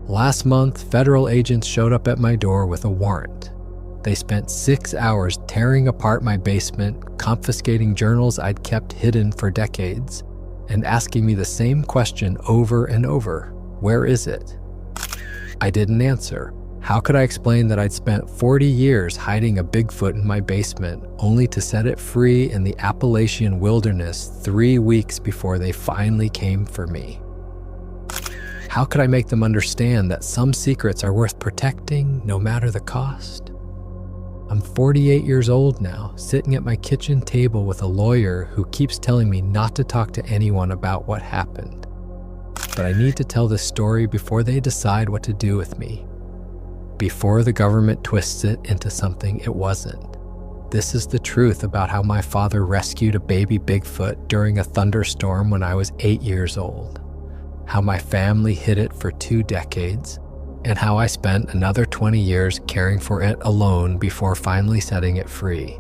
Last month, federal agents showed up at my door with a warrant. They spent 6 hours tearing apart my basement, confiscating journals I'd kept hidden for decades, and asking me the same question over and over: where is it? I didn't answer. How could I explain that I'd spent 40 years hiding a Bigfoot in my basement, only to set it free in the Appalachian wilderness 3 weeks before they finally came for me? How could I make them understand that some secrets are worth protecting no matter the cost? I'm 48 years old now, sitting at my kitchen table with a lawyer who keeps telling me not to talk to anyone about what happened. But I need to tell this story before they decide what to do with me. Before the government twists it into something it wasn't. This is the truth about how my father rescued a baby Bigfoot during a thunderstorm when I was 8 years old. How my family hid it for 2 decades, and how I spent another 20 years caring for it alone before finally setting it free.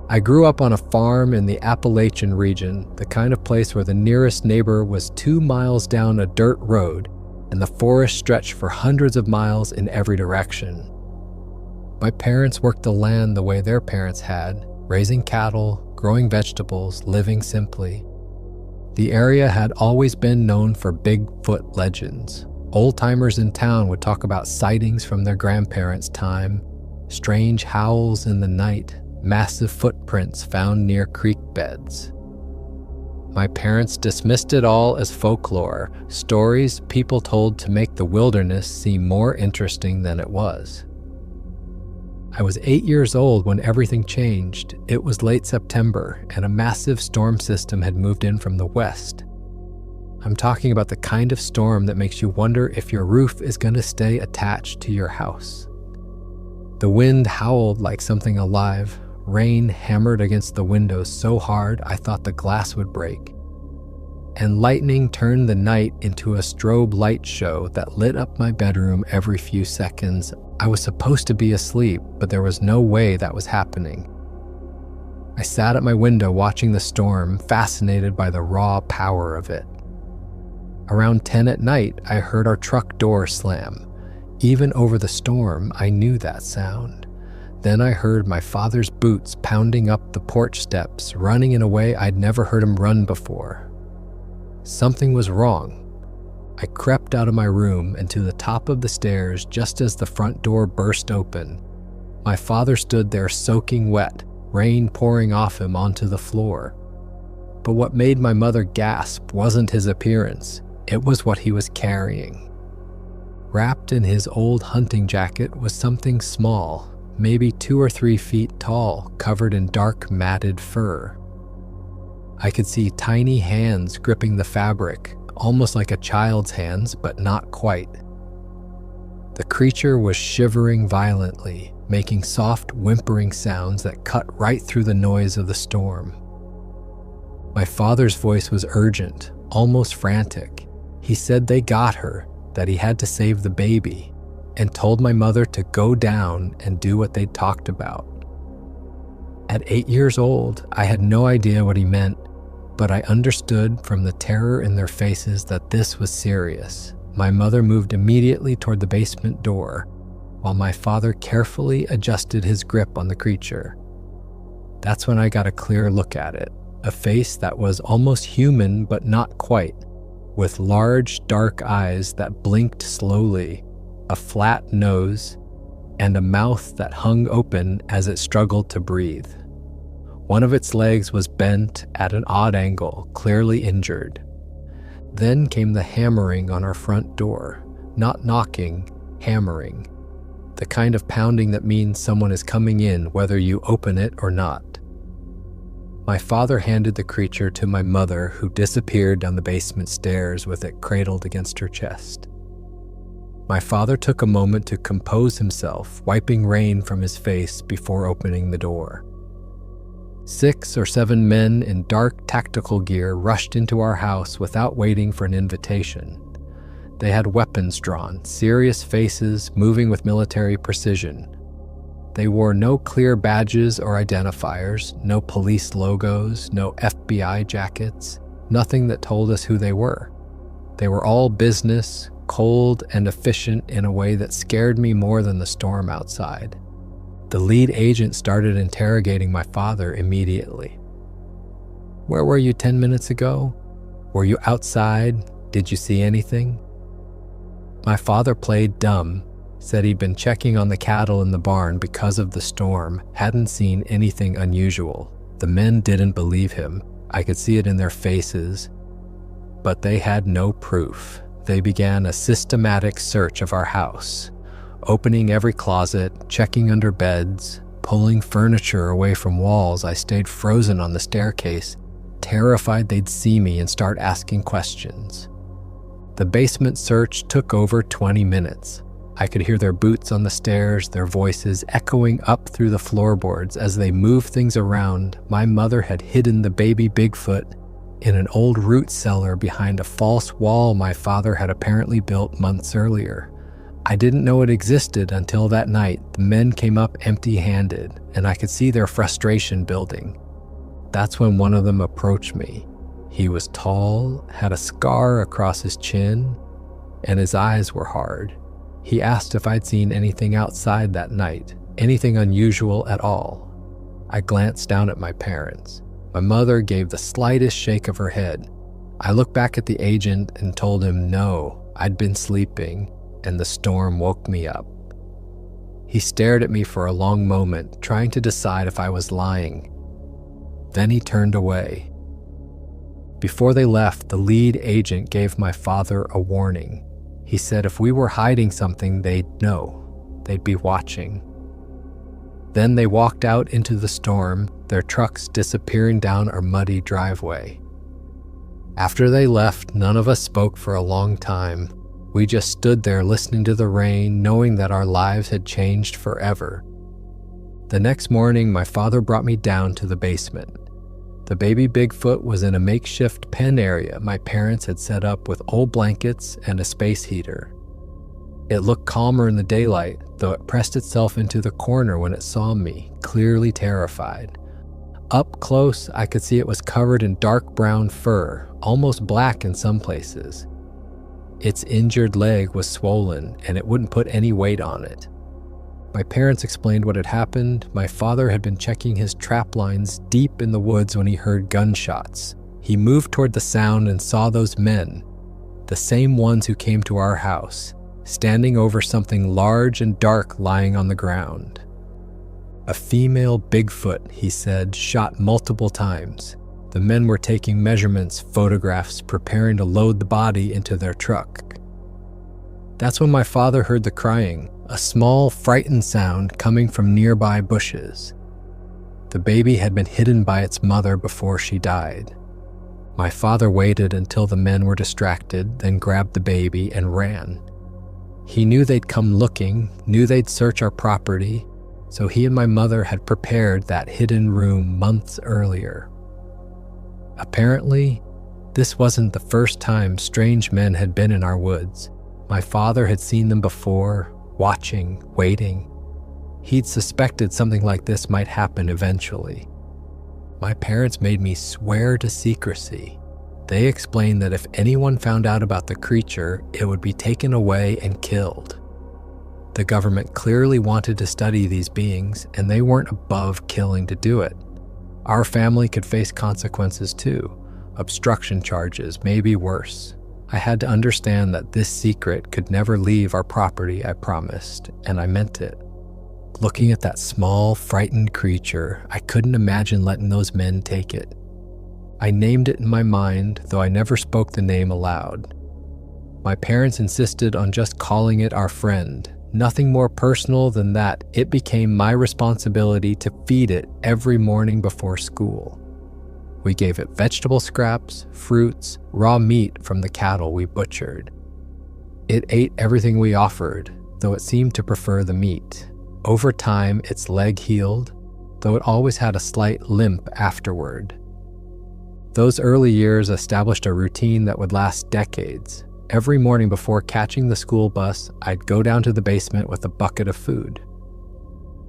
I grew up on a farm in the Appalachian region, the kind of place where the nearest neighbor was 2 miles down a dirt road, and the forest stretched for hundreds of miles in every direction. My parents worked the land the way their parents had, raising cattle, growing vegetables, living simply. The area had always been known for Bigfoot legends. Old-timers in town would talk about sightings from their grandparents' time, strange howls in the night, massive footprints found near creek beds. My parents dismissed it all as folklore, stories people told to make the wilderness seem more interesting than it was. I was 8 years old when everything changed. It was late September, and a massive storm system had moved in from the west. I'm talking about the kind of storm that makes you wonder if your roof is going to stay attached to your house. The wind howled like something alive. Rain hammered against the windows so hard I thought the glass would break. And lightning turned the night into a strobe light show that lit up my bedroom every few seconds. I was supposed to be asleep, but there was no way that was happening. I sat at my window watching the storm, fascinated by the raw power of it. Around 10 at night, I heard our truck door slam. Even over the storm, I knew that sound. Then I heard my father's boots pounding up the porch steps, running in a way I'd never heard him run before. Something was wrong. I crept out of my room and to the top of the stairs just as the front door burst open. My father stood there soaking wet, rain pouring off him onto the floor. But what made my mother gasp wasn't his appearance, it was what he was carrying. Wrapped in his old hunting jacket was something small, maybe 2 or 3 feet tall, covered in dark matted fur. I could see tiny hands gripping the fabric, almost like a child's hands, but not quite. The creature was shivering violently, making soft, whimpering sounds that cut right through the noise of the storm. My father's voice was urgent, almost frantic. He said they got her, that he had to save the baby, and told my mother to go down and do what they'd talked about. At 8 years old, I had no idea what he meant, but I understood from the terror in their faces that this was serious. My mother moved immediately toward the basement door, while my father carefully adjusted his grip on the creature. That's when I got a clear look at it, a face that was almost human but not quite, with large dark eyes that blinked slowly, a flat nose, and a mouth that hung open as it struggled to breathe. One of its legs was bent at an odd angle, clearly injured. Then came the hammering on our front door, not knocking, hammering. The kind of pounding that means someone is coming in whether you open it or not. My father handed the creature to my mother, who disappeared down the basement stairs with it cradled against her chest. My father took a moment to compose himself, wiping rain from his face before opening the door. 6 or 7 men in dark tactical gear rushed into our house without waiting for an invitation. They had weapons drawn, serious faces moving with military precision. They wore no clear badges or identifiers, no police logos, no FBI jackets, nothing that told us who they were. They were all business, cold and efficient in a way that scared me more than the storm outside. The lead agent started interrogating my father immediately. "Where were you 10 minutes ago? Were you outside? Did you see anything?" My father played dumb, said he'd been checking on the cattle in the barn because of the storm, hadn't seen anything unusual. The men didn't believe him. I could see it in their faces. But they had no proof. They began a systematic search of our house, opening every closet, checking under beds, pulling furniture away from walls. I stayed frozen on the staircase, terrified they'd see me and start asking questions. The basement search took over 20 minutes. I could hear their boots on the stairs, their voices echoing up through the floorboards as they moved things around. My mother had hidden the baby Bigfoot in an old root cellar behind a false wall my father had apparently built months earlier. I didn't know it existed until that night. The men came up empty-handed, and I could see their frustration building. That's when one of them approached me. He was tall, had a scar across his chin, and his eyes were hard. He asked if I'd seen anything outside that night, anything unusual at all. I glanced down at my parents. My mother gave the slightest shake of her head. I looked back at the agent and told him no, I'd been sleeping, and the storm woke me up. He stared at me for a long moment, trying to decide if I was lying. Then he turned away. Before they left, the lead agent gave my father a warning. He said if we were hiding something, they'd know. They'd be watching. Then they walked out into the storm, their trucks disappearing down our muddy driveway. After they left, none of us spoke for a long time. We just stood there listening to the rain, knowing that our lives had changed forever. The next morning, my father brought me down to the basement. The baby Bigfoot was in a makeshift pen area my parents had set up with old blankets and a space heater. It looked calmer in the daylight, though it pressed itself into the corner when it saw me, clearly terrified. Up close, I could see it was covered in dark brown fur, almost black in some places. Its injured leg was swollen, and it wouldn't put any weight on it. My parents explained what had happened. My father had been checking his trap lines deep in the woods when he heard gunshots. He moved toward the sound and saw those men, the same ones who came to our house, standing over something large and dark lying on the ground. A female Bigfoot, he said, shot multiple times. The men were taking measurements, photographs, preparing to load the body into their truck. That's when my father heard the crying, a small, frightened sound coming from nearby bushes. The baby had been hidden by its mother before she died. My father waited until the men were distracted, then grabbed the baby and ran. He knew they'd come looking, knew they'd search our property, so he and my mother had prepared that hidden room months earlier. Apparently, this wasn't the first time strange men had been in our woods. My father had seen them before, watching, waiting. He'd suspected something like this might happen eventually. My parents made me swear to secrecy. They explained that if anyone found out about the creature, it would be taken away and killed. The government clearly wanted to study these beings, and they weren't above killing to do it. Our family could face consequences too, obstruction charges, maybe worse. I had to understand that this secret could never leave our property, I promised, and I meant it. Looking at that small, frightened creature, I couldn't imagine letting those men take it. I named it in my mind, though I never spoke the name aloud. My parents insisted on just calling it our friend. Nothing more personal than that. It became my responsibility to feed it every morning before school. We gave it vegetable scraps, fruits, raw meat from the cattle we butchered. It ate everything we offered, though it seemed to prefer the meat. Over time, its leg healed, though it always had a slight limp afterward. Those early years established a routine that would last decades. Every morning before catching the school bus, I'd go down to the basement with a bucket of food.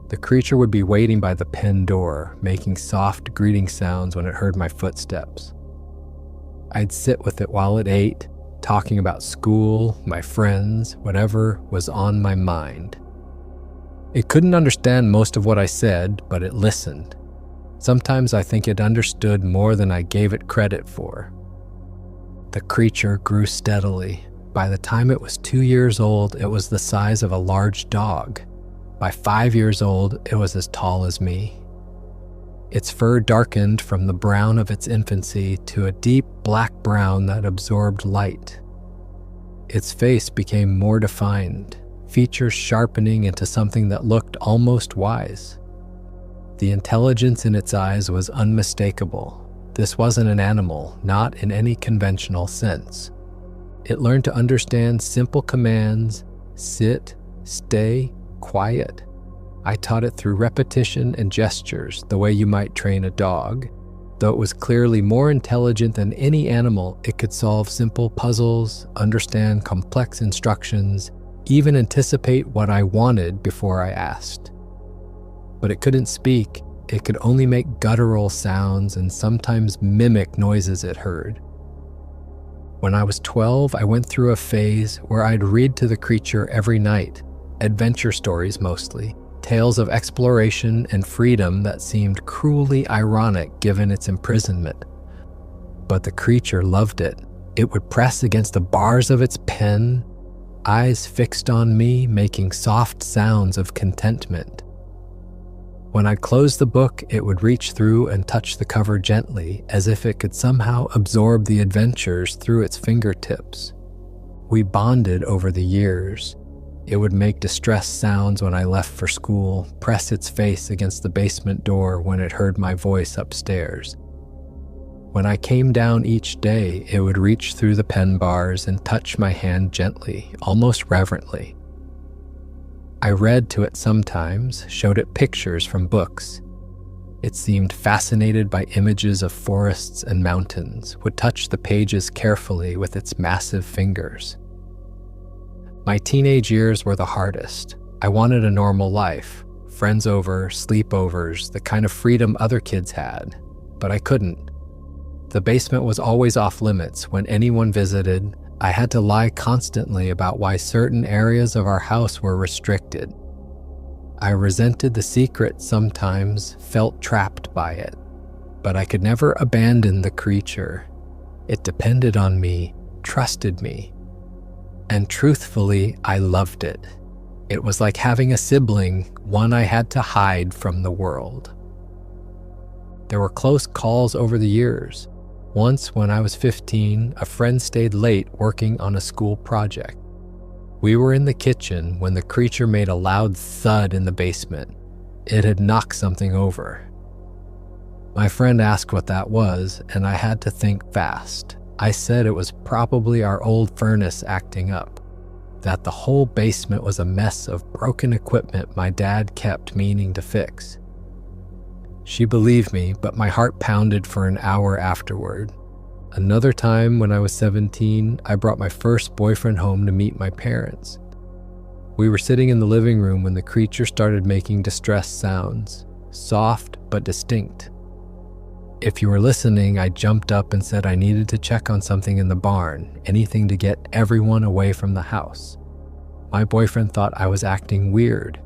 The creature would be waiting by the pen door, making soft greeting sounds when it heard my footsteps. I'd sit with it while it ate, talking about school, my friends, whatever was on my mind. It couldn't understand most of what I said, but it listened. Sometimes I think it understood more than I gave it credit for. The creature grew steadily. By the time it was 2 years old, it was the size of a large dog. By 5 years old, it was as tall as me. Its fur darkened from the brown of its infancy to a deep black brown that absorbed light. Its face became more defined, features sharpening into something that looked almost wise. The intelligence in its eyes was unmistakable. This wasn't an animal, not in any conventional sense. It learned to understand simple commands: sit, stay, quiet. I taught it through repetition and gestures, the way you might train a dog. Though it was clearly more intelligent than any animal, it could solve simple puzzles, understand complex instructions, even anticipate what I wanted before I asked. But it couldn't speak. It could only make guttural sounds and sometimes mimic noises it heard. When I was 12, I went through a phase where I'd read to the creature every night, adventure stories mostly, tales of exploration and freedom that seemed cruelly ironic given its imprisonment. But the creature loved it. It would press against the bars of its pen, eyes fixed on me, making soft sounds of contentment. When I'd close the book, it would reach through and touch the cover gently, as if it could somehow absorb the adventures through its fingertips. We bonded over the years. It would make distressed sounds when I left for school, press its face against the basement door when it heard my voice upstairs. When I came down each day, it would reach through the pen bars and touch my hand gently, almost reverently. I read to it sometimes, showed it pictures from books. It seemed fascinated by images of forests and mountains, would touch the pages carefully with its massive fingers. My teenage years were the hardest. I wanted a normal life, friends over, sleepovers, the kind of freedom other kids had, but I couldn't. The basement was always off limits. When anyone visited, I had to lie constantly about why certain areas of our house were restricted. I resented the secret sometimes, felt trapped by it, but I could never abandon the creature. It depended on me, trusted me, and truthfully, I loved it. It was like having a sibling, one I had to hide from the world. There were close calls over the years. Once, when I was 15, a friend stayed late working on a school project. We were in the kitchen when the creature made a loud thud in the basement. It had knocked something over. My friend asked what that was, and I had to think fast. I said it was probably our old furnace acting up, that the whole basement was a mess of broken equipment my dad kept meaning to fix. She believed me, but my heart pounded for an hour afterward. Another time, when I was 17, I brought my first boyfriend home to meet my parents. We were sitting in the living room when the creature started making distressed sounds, soft but distinct. If you were listening, I jumped up and said I needed to check on something in the barn, anything to get everyone away from the house. My boyfriend thought I was acting weird,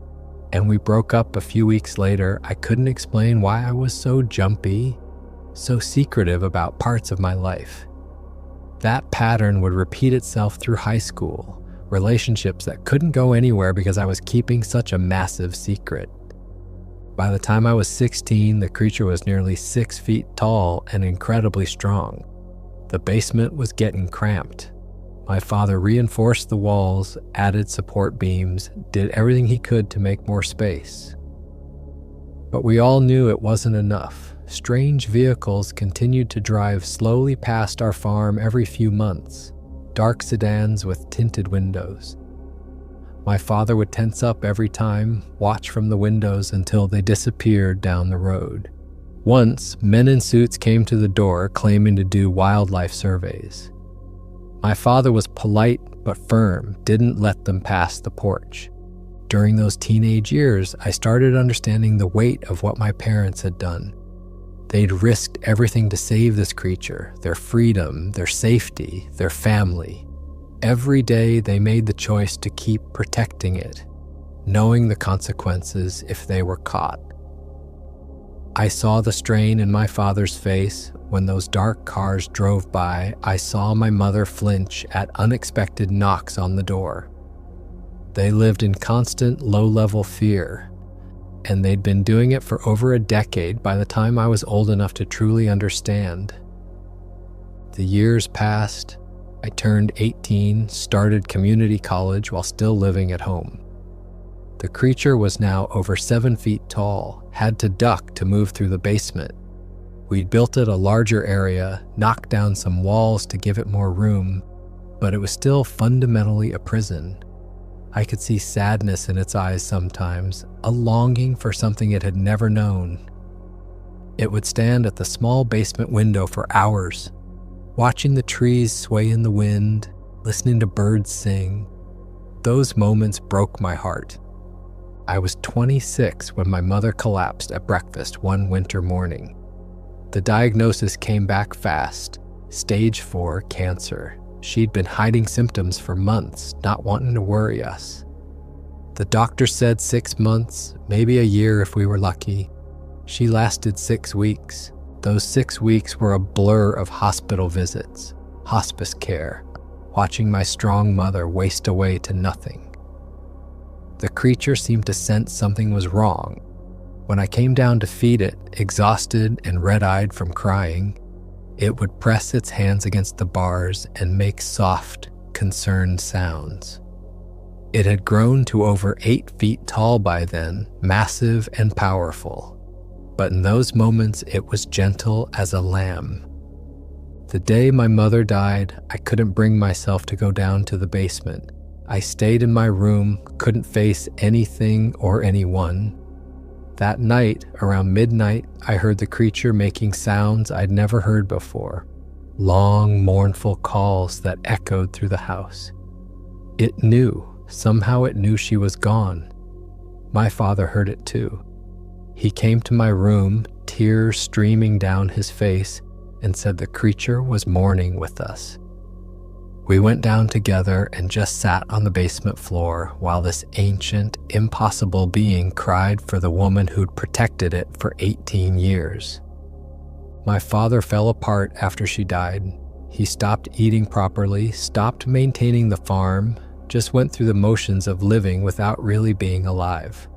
and we broke up a few weeks later. I couldn't explain why I was so jumpy, so secretive about parts of my life. That pattern would repeat itself through high school, relationships that couldn't go anywhere because I was keeping such a massive secret. By the time I was 16, the creature was nearly 6 feet tall and incredibly strong. The basement was getting cramped. My father reinforced the walls, added support beams, did everything he could to make more space. But we all knew it wasn't enough. Strange vehicles continued to drive slowly past our farm every few months, dark sedans with tinted windows. My father would tense up every time, watch from the windows until they disappeared down the road. Once, men in suits came to the door claiming to do wildlife surveys. My father was polite but firm, didn't let them pass the porch. During those teenage years, I started understanding the weight of what my parents had done. They'd risked everything to save this creature, their freedom, their safety, their family. Every day they made the choice to keep protecting it, knowing the consequences if they were caught. I saw the strain in my father's face when those dark cars drove by. I saw my mother flinch at unexpected knocks on the door. They lived in constant low-level fear, and they'd been doing it for over a decade by the time I was old enough to truly understand. The years passed. I turned 18, started community college while still living at home. The creature was now over 7 feet tall, had to duck to move through the basement. We'd built it a larger area, knocked down some walls to give it more room, but it was still fundamentally a prison. I could see sadness in its eyes sometimes, a longing for something it had never known. It would stand at the small basement window for hours, watching the trees sway in the wind, listening to birds sing. Those moments broke my heart. I was 26 when my mother collapsed at breakfast one winter morning. The diagnosis came back fast, stage 4 cancer. She'd been hiding symptoms for months, not wanting to worry us. The doctor said 6 months, maybe a year if we were lucky. She lasted 6 weeks. Those 6 weeks were a blur of hospital visits, hospice care, watching my strong mother waste away to nothing. The creature seemed to sense something was wrong. When I came down to feed it, exhausted and red-eyed from crying, it would press its hands against the bars and make soft, concerned sounds. It had grown to over 8 feet tall by then, massive and powerful. But in those moments, it was gentle as a lamb. The day my mother died, I couldn't bring myself to go down to the basement. I stayed in my room, couldn't face anything or anyone. That night, around midnight, I heard the creature making sounds I'd never heard before. Long, mournful calls that echoed through the house. It knew. Somehow it knew she was gone. My father heard it too. He came to my room, tears streaming down his face, and said the creature was mourning with us. We went down together and just sat on the basement floor while this ancient, impossible being cried for the woman who'd protected it for 18 years. My father fell apart after she died. He stopped eating properly, stopped maintaining the farm, just went through the motions of living without really being alive.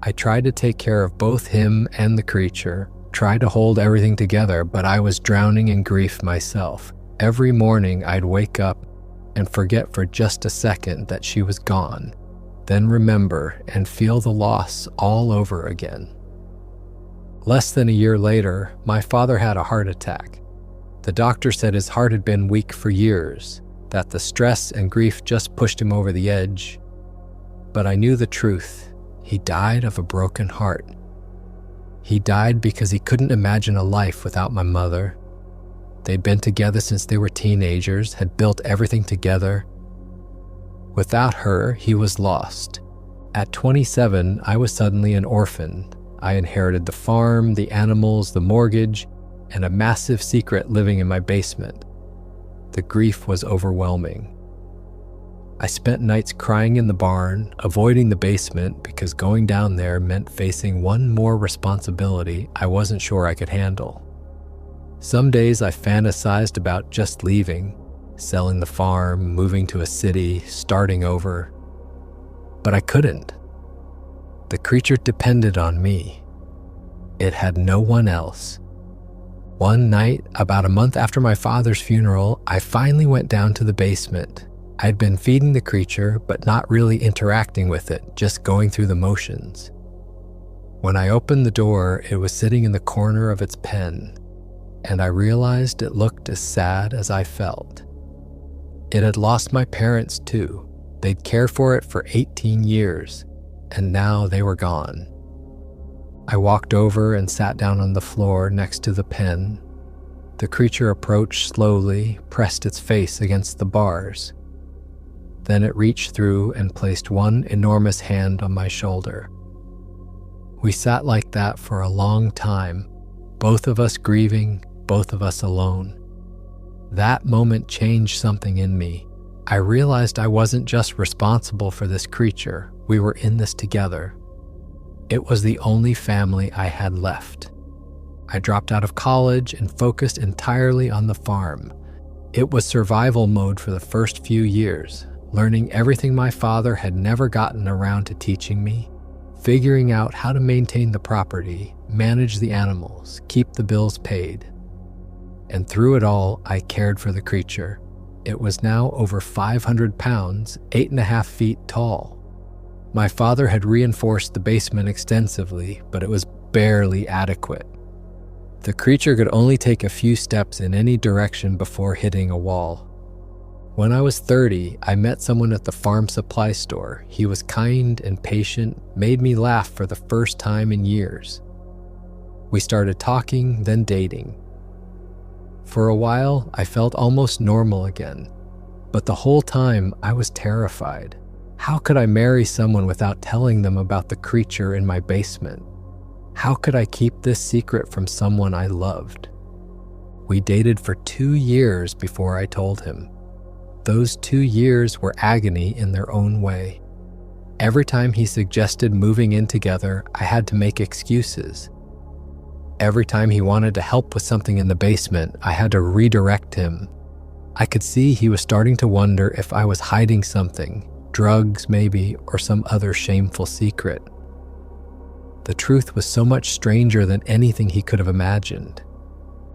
I tried to take care of both him and the creature, tried to hold everything together, but I was drowning in grief myself. Every morning I'd wake up and forget for just a second that she was gone, then remember and feel the loss all over again. Less than a year later, my father had a heart attack. The doctor said his heart had been weak for years, that the stress and grief just pushed him over the edge. But I knew the truth. He died of a broken heart. He died because he couldn't imagine a life without my mother. They'd been together since they were teenagers, had built everything together. Without her, he was lost. At 27, I was suddenly an orphan. I inherited the farm, the animals, the mortgage, and a massive secret living in my basement. The grief was overwhelming. I spent nights crying in the barn, avoiding the basement because going down there meant facing one more responsibility I wasn't sure I could handle. Some days I fantasized about just leaving, selling the farm, moving to a city, starting over. But I couldn't. The creature depended on me. It had no one else. One night, about a month after my father's funeral, I finally went down to the basement. I'd been feeding the creature, but not really interacting with it, just going through the motions. When I opened the door, it was sitting in the corner of its pen, and I realized it looked as sad as I felt. It had lost my parents too. They'd cared for it for 18 years, and now they were gone. I walked over and sat down on the floor next to the pen. The creature approached slowly, pressed its face against the bars. Then it reached through and placed one enormous hand on my shoulder. We sat like that for a long time, Both of us grieving, both of us alone. That moment changed something in me. I realized I wasn't just responsible for this creature. We were in this together. It was the only family I had left. I dropped out of college and focused entirely on the farm. It was survival mode for the first few years, learning everything my father had never gotten around to teaching me, figuring out how to maintain the property, manage the animals, keep the bills paid. And through it all, I cared for the creature. It was now over 500 pounds, 8.5 feet tall. My father had reinforced the basement extensively, but it was barely adequate. The creature could only take a few steps in any direction before hitting a wall. When I was 30, I met someone at the farm supply store. He was kind and patient, made me laugh for the first time in years. We started talking, then dating. For a while, I felt almost normal again, but the whole time I was terrified. How could I marry someone without telling them about the creature in my basement? How could I keep this secret from someone I loved? We dated for 2 years before I told him. Those 2 years were agony in their own way. Every time he suggested moving in together, I had to make excuses. Every time he wanted to help with something in the basement, I had to redirect him. I could see he was starting to wonder if I was hiding something, drugs maybe, or some other shameful secret. The truth was so much stranger than anything he could have imagined.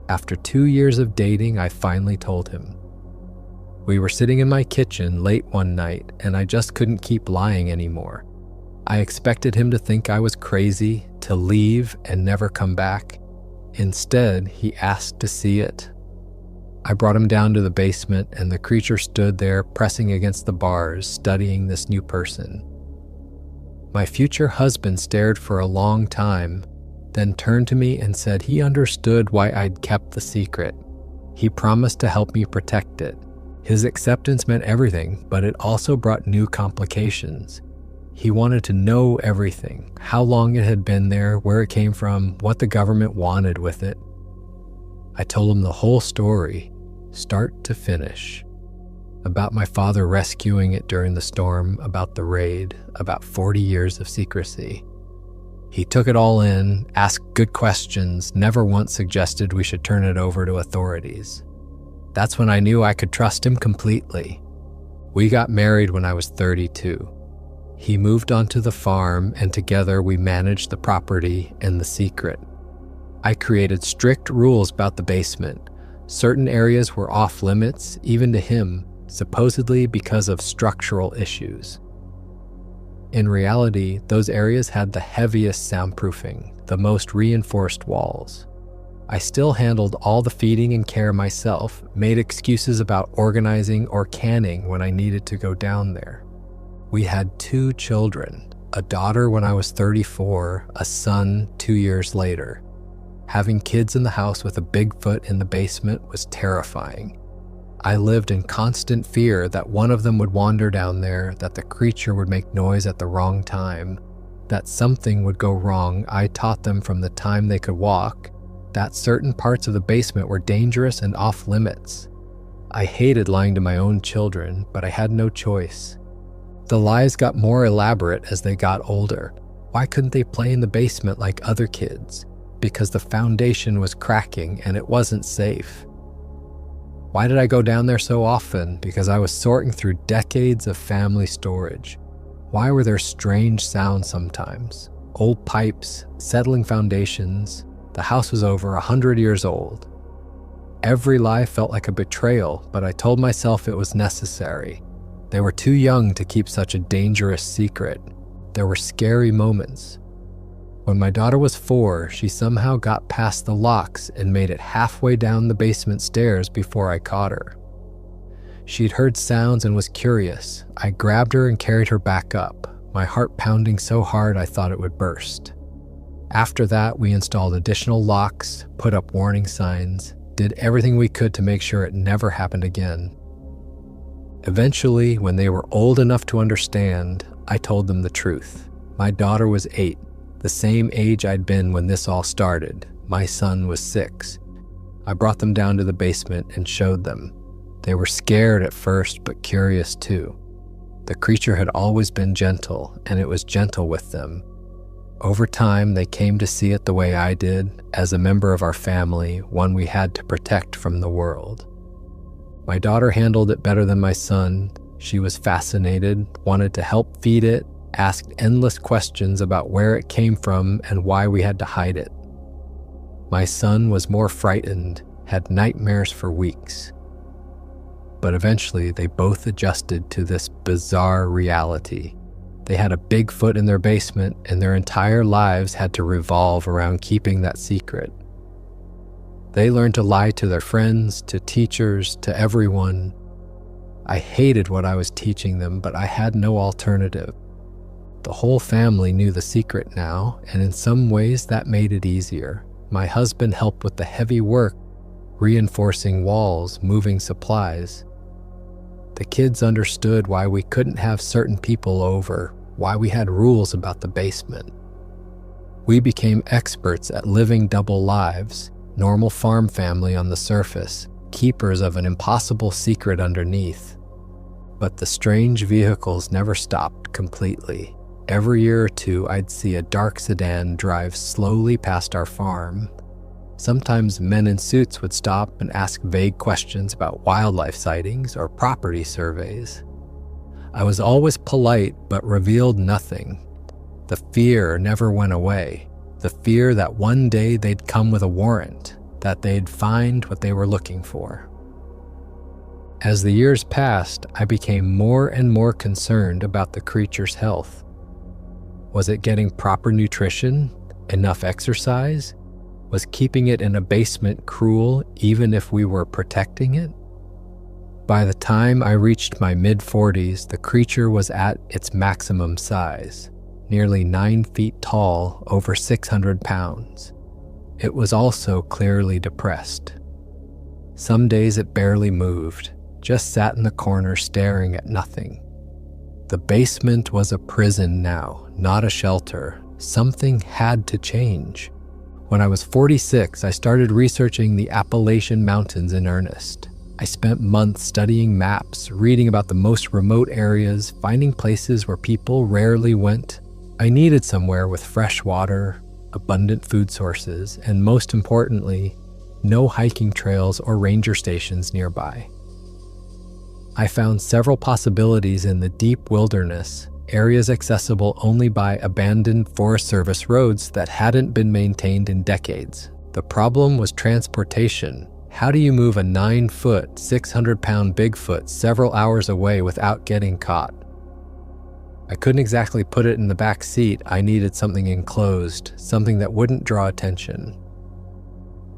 After 2 years of dating, I finally told him. We were sitting in my kitchen late one night, and I just couldn't keep lying anymore. I expected him to think I was crazy, to leave and never come back. Instead, he asked to see it. I brought him down to the basement, and the creature stood there pressing against the bars, studying this new person. My future husband stared for a long time, then turned to me and said he understood why I'd kept the secret. He promised to help me protect it. His acceptance meant everything, but it also brought new complications. He wanted to know everything, how long it had been there, where it came from, what the government wanted with it. I told him the whole story, start to finish. About my father rescuing it during the storm, about the raid, about 40 years of secrecy. He took it all in, asked good questions, never once suggested we should turn it over to authorities. That's when I knew I could trust him completely. We got married when I was 32. He moved onto the farm, and together we managed the property and the secret. I created strict rules about the basement. Certain areas were off limits, even to him, supposedly because of structural issues. In reality, those areas had the heaviest soundproofing, the most reinforced walls. I still handled all the feeding and care myself, made excuses about organizing or canning when I needed to go down there. We had 2 children, a daughter when I was 34, a son 2 years later. Having kids in the house with a Bigfoot in the basement was terrifying. I lived in constant fear that one of them would wander down there, that the creature would make noise at the wrong time, that something would go wrong. I taught them from the time they could walk that certain parts of the basement were dangerous and off limits. I hated lying to my own children, but I had no choice. The lies got more elaborate as they got older. Why couldn't they play in the basement like other kids? Because the foundation was cracking and it wasn't safe. Why did I go down there so often? Because I was sorting through decades of family storage. Why were there strange sounds sometimes? Old pipes, settling foundations. The house was over 100 years old. Every lie felt like a betrayal, but I told myself it was necessary. They were too young to keep such a dangerous secret. There were scary moments. When my daughter was 4, she somehow got past the locks and made it halfway down the basement stairs before I caught her. She'd heard sounds and was curious. I grabbed her and carried her back up, my heart pounding so hard I thought it would burst. After that, we installed additional locks, put up warning signs, did everything we could to make sure it never happened again. Eventually, when they were old enough to understand, I told them the truth. My daughter was 8, the same age I'd been when this all started. My son was 6. I brought them down to the basement and showed them. They were scared at first, but curious too. The creature had always been gentle, and it was gentle with them. Over time, they came to see it the way I did, as a member of our family, one we had to protect from the world. My daughter handled it better than my son. She was fascinated, wanted to help feed it, asked endless questions about where it came from and why we had to hide it. My son was more frightened, had nightmares for weeks. But eventually, they both adjusted to this bizarre reality. They had a Bigfoot in their basement, and their entire lives had to revolve around keeping that secret. They learned to lie to their friends, to teachers, to everyone. I hated what I was teaching them, but I had no alternative. The whole family knew the secret now, and in some ways that made it easier. My husband helped with the heavy work, reinforcing walls, moving supplies. The kids understood why we couldn't have certain people over, why we had rules about the basement. We became experts at living double lives, normal farm family on the surface, keepers of an impossible secret underneath. But the strange vehicles never stopped completely. Every year or two, I'd see a dark sedan drive slowly past our farm. Sometimes men in suits would stop and ask vague questions about wildlife sightings or property surveys. I was always polite but revealed nothing. The fear never went away. The fear that one day they'd come with a warrant, that they'd find what they were looking for. As the years passed, I became more and more concerned about the creature's health. Was it getting proper nutrition? Enough exercise? Was keeping it in a basement cruel even if we were protecting it? By the time I reached my mid-40s, the creature was at its maximum size, nearly 9 feet tall, over 600 pounds. It was also clearly depressed. Some days it barely moved, just sat in the corner staring at nothing. The basement was a prison now, not a shelter. Something had to change. When I was 46, I started researching the Appalachian Mountains in earnest. I spent months studying maps, reading about the most remote areas, finding places where people rarely went. I needed somewhere with fresh water, abundant food sources, and most importantly, no hiking trails or ranger stations nearby. I found several possibilities in the deep wilderness, areas accessible only by abandoned Forest Service roads that hadn't been maintained in decades. The problem was transportation. How do you move a 9-foot, 600-pound Bigfoot several hours away without getting caught? I couldn't exactly put it in the back seat. I needed something enclosed, something that wouldn't draw attention.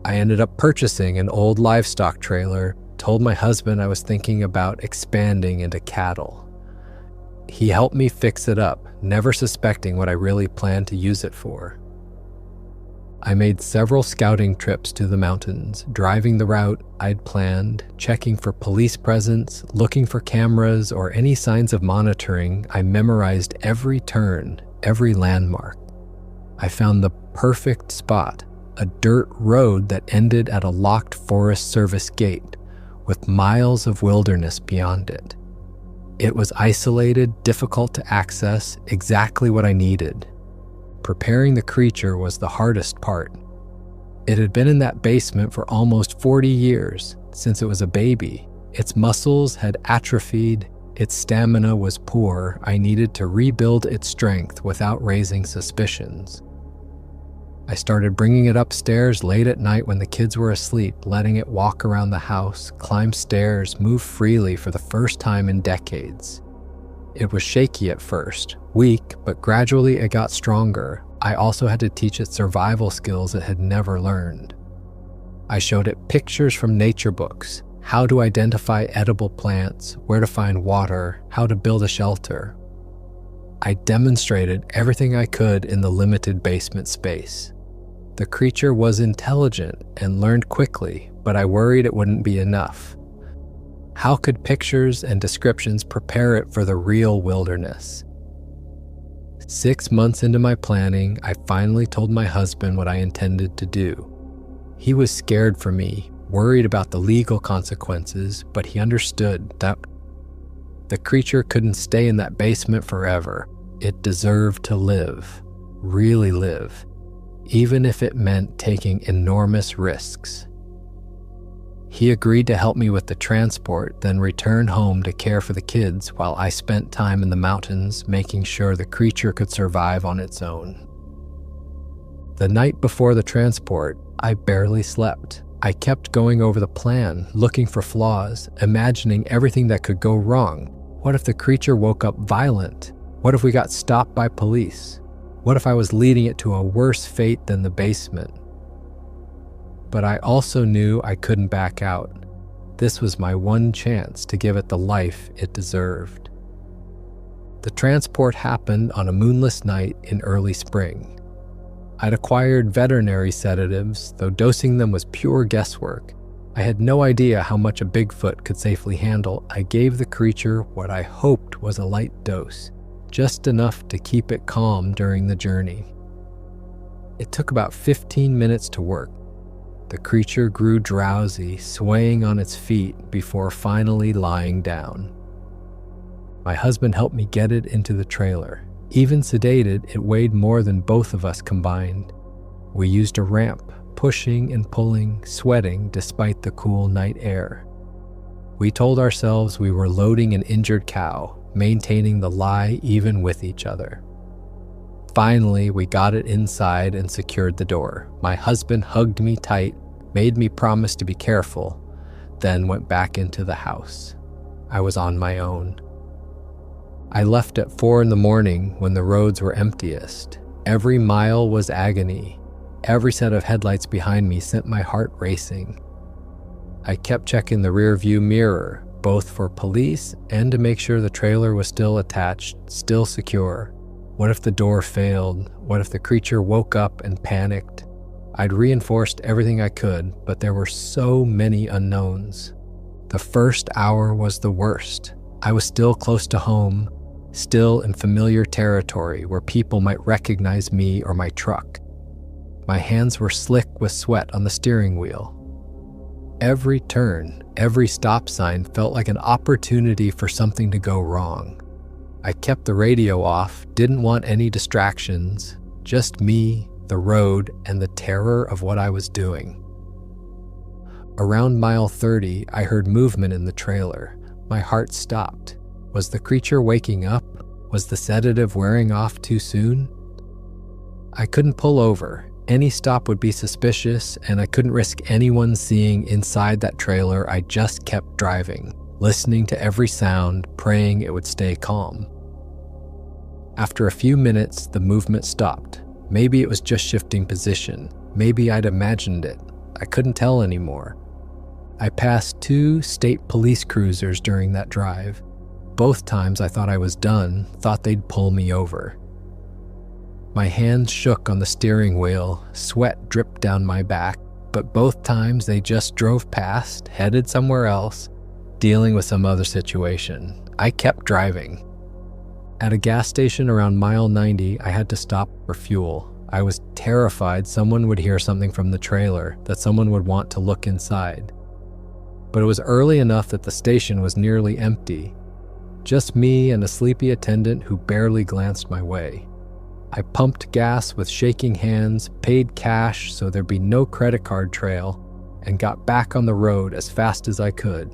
I ended up purchasing an old livestock trailer, told my husband I was thinking about expanding into cattle. He helped me fix it up, never suspecting what I really planned to use it for. I made several scouting trips to the mountains, driving the route I'd planned, checking for police presence, looking for cameras or any signs of monitoring. I memorized every turn, every landmark. I found the perfect spot, a dirt road that ended at a locked Forest Service gate, with miles of wilderness beyond it. It was isolated, difficult to access, exactly what I needed. Preparing the creature was the hardest part. It had been in that basement for almost 40 years, since it was a baby. Its muscles had atrophied, its stamina was poor. I needed to rebuild its strength without raising suspicions. I started bringing it upstairs late at night when the kids were asleep, letting it walk around the house, climb stairs, move freely for the first time in decades. It was shaky at first, weak, but gradually it got stronger. I also had to teach it survival skills it had never learned. I showed it pictures from nature books, how to identify edible plants, where to find water, how to build a shelter. I demonstrated everything I could in the limited basement space. The creature was intelligent and learned quickly, but I worried it wouldn't be enough. How could pictures and descriptions prepare it for the real wilderness? 6 months into my planning, I finally told my husband what I intended to do. He was scared for me, worried about the legal consequences, but he understood that the creature couldn't stay in that basement forever. It deserved to live, really live, even if it meant taking enormous risks. He agreed to help me with the transport, then return home to care for the kids while I spent time in the mountains making sure the creature could survive on its own. The night before the transport, I barely slept. I kept going over the plan, looking for flaws, imagining everything that could go wrong. What if the creature woke up violent? What if we got stopped by police? What if I was leading it to a worse fate than the basement? But I also knew I couldn't back out. This was my one chance to give it the life it deserved. The transport happened on a moonless night in early spring. I'd acquired veterinary sedatives, though dosing them was pure guesswork. I had no idea how much a Bigfoot could safely handle. I gave the creature what I hoped was a light dose, just enough to keep it calm during the journey. It took about 15 minutes to work. The creature grew drowsy, swaying on its feet before finally lying down. My husband helped me get it into the trailer. Even sedated, it weighed more than both of us combined. We used a ramp, pushing and pulling, sweating despite the cool night air. We told ourselves we were loading an injured cow, maintaining the lie even with each other. Finally, we got it inside and secured the door. My husband hugged me tight, made me promise to be careful, then went back into the house. I was on my own. I left at 4 a.m. when the roads were emptiest. Every mile was agony. Every set of headlights behind me sent my heart racing. I kept checking the rear-view mirror, both for police and to make sure the trailer was still attached, still secure. What if the door failed? What if the creature woke up and panicked? I'd reinforced everything I could, but there were so many unknowns. The first hour was the worst. I was still close to home, still in familiar territory where people might recognize me or my truck. My hands were slick with sweat on the steering wheel. Every turn, every stop sign felt like an opportunity for something to go wrong. I kept the radio off, didn't want any distractions, just me, the road, and the terror of what I was doing. Around mile 30, I heard movement in the trailer. My heart stopped. Was the creature waking up? Was the sedative wearing off too soon? I couldn't pull over. Any stop would be suspicious, and I couldn't risk anyone seeing inside that trailer. I just kept driving, listening to every sound, praying it would stay calm. After a few minutes, the movement stopped. Maybe it was just shifting position. Maybe I'd imagined it. I couldn't tell anymore. I passed 2 state police cruisers during that drive. Both times I thought I was done, thought they'd pull me over. My hands shook on the steering wheel, sweat dripped down my back, but both times they just drove past, headed somewhere else, dealing with some other situation. I kept driving. At a gas station around mile 90, I had to stop for fuel. I was terrified someone would hear something from the trailer, that someone would want to look inside. But it was early enough that the station was nearly empty. Just me and a sleepy attendant who barely glanced my way. I pumped gas with shaking hands, paid cash so there'd be no credit card trail, and got back on the road as fast as I could.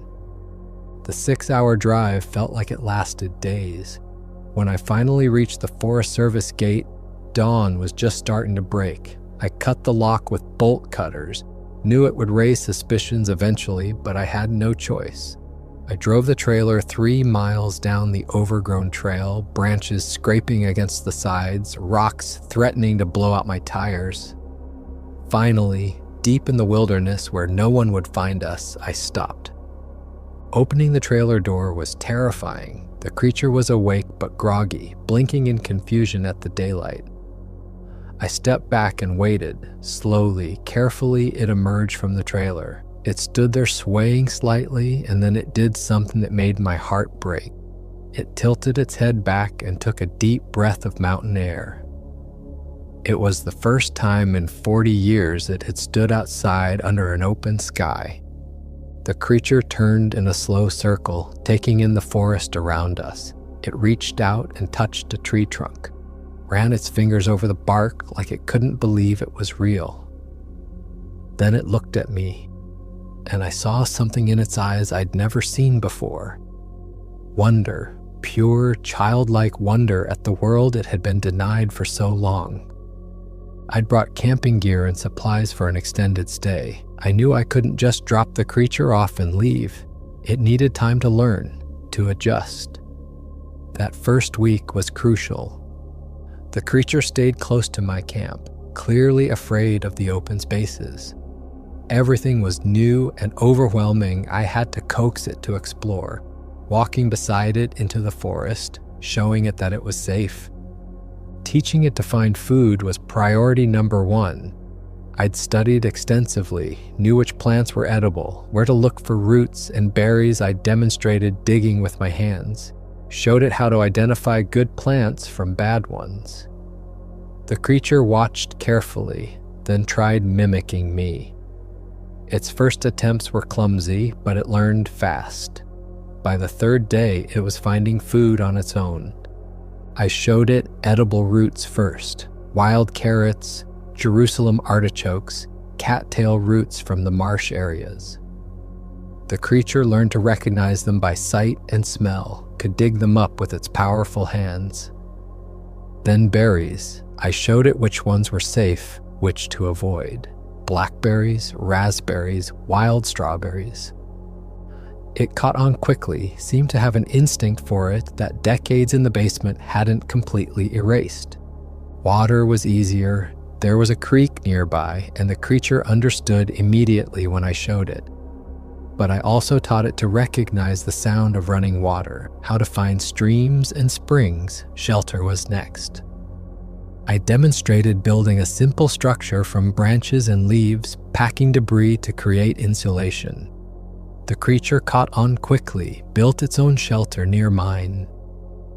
The 6-hour drive felt like it lasted days. When I finally reached the Forest Service gate, dawn was just starting to break. I cut the lock with bolt cutters, knew it would raise suspicions eventually, but I had no choice. I drove the trailer 3 miles down the overgrown trail, branches scraping against the sides, rocks threatening to blow out my tires. Finally, deep in the wilderness where no one would find us, I stopped. Opening the trailer door was terrifying. The creature was awake but groggy, blinking in confusion at the daylight. I stepped back and waited. Slowly, carefully, it emerged from the trailer. It stood there swaying slightly, and then it did something that made my heart break. It tilted its head back and took a deep breath of mountain air. It was the first time in 40 years it had stood outside under an open sky. The creature turned in a slow circle, taking in the forest around us. It reached out and touched a tree trunk, ran its fingers over the bark like it couldn't believe it was real. Then it looked at me, and I saw something in its eyes I'd never seen before. Wonder, pure, childlike wonder at the world it had been denied for so long. I'd brought camping gear and supplies for an extended stay. I knew I couldn't just drop the creature off and leave. It needed time to learn, to adjust. That first week was crucial. The creature stayed close to my camp, clearly afraid of the open spaces. Everything was new and overwhelming. I had to coax it to explore, walking beside it into the forest, showing it that it was safe. Teaching it to find food was priority number one. I'd studied extensively, knew which plants were edible, where to look for roots and berries. I demonstrated digging with my hands, showed it how to identify good plants from bad ones. The creature watched carefully, then tried mimicking me. Its first attempts were clumsy, but it learned fast. By the third day, it was finding food on its own. I showed it edible roots first, wild carrots, Jerusalem artichokes, cattail roots from the marsh areas. The creature learned to recognize them by sight and smell, could dig them up with its powerful hands. Then berries. I showed it which ones were safe, which to avoid. Blackberries, raspberries, wild strawberries. It caught on quickly, seemed to have an instinct for it that decades in the basement hadn't completely erased. Water was easier, there was a creek nearby, and the creature understood immediately when I showed it. But I also taught it to recognize the sound of running water, how to find streams and springs. Shelter was next. I demonstrated building a simple structure from branches and leaves, packing debris to create insulation. The creature caught on quickly, built its own shelter near mine.